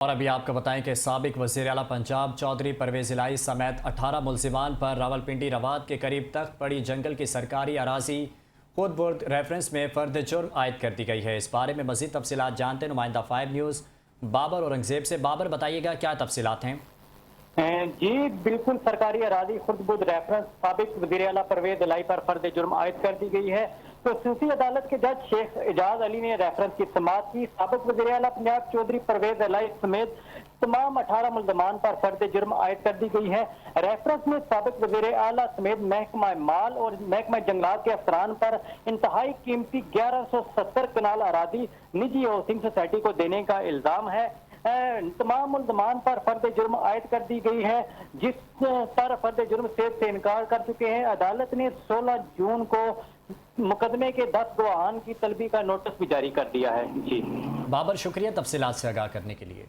اور ابھی آپ کو بتائیں کہ سابق وزیر اعلیٰ پنجاب چودھری پرویز الہی سمیت 18 ملزمان پر راولپنڈی رواد کے قریب تخت پڑی جنگل کی سرکاری اراضی خود برد ریفرنس میں فرد جرم عائد کر دی گئی ہے۔ اس بارے میں مزید تفصیلات جانتے ہیں نمائندہ 5 نیوز بابر اورنگزیب سے۔ بابر بتائیے گا کیا تفصیلات ہیں؟ جی بالکل، سرکاری اراضی خود برد ریفرنس سابق وزیر اعلیٰ پرویز الہی پر فرد جرم عائد کر دی گئی ہے۔ خصوصی عدالت کے جج شیخ اعجاز علی نے ریفرنس کی سماعت کی۔ سابق وزیر اعلیٰ پنجاب چودھری پرویز الہی سمیت تمام 18 ملزمان پر فرد جرم عائد کر دی گئی ہے۔ ریفرنس میں سابق وزیر اعلیٰ سمیت محکمہ مال اور محکمہ جنگلات کے افسران پر انتہائی قیمتی 1170 کنال اراضی نجی ہاؤسنگ سوسائٹی کو دینے کا الزام ہے۔ تمام ملزمان پر فرد جرم عائد کر دی گئی ہے، جس پر فرد جرم سے انکار کر چکے ہیں۔ عدالت نے 16 جون کو مقدمے کے 10 گواہان کی طلبی کا نوٹس بھی جاری کر دیا ہے۔ جی بابر، شکریہ تفصیلات سے آگاہ کرنے کے لیے۔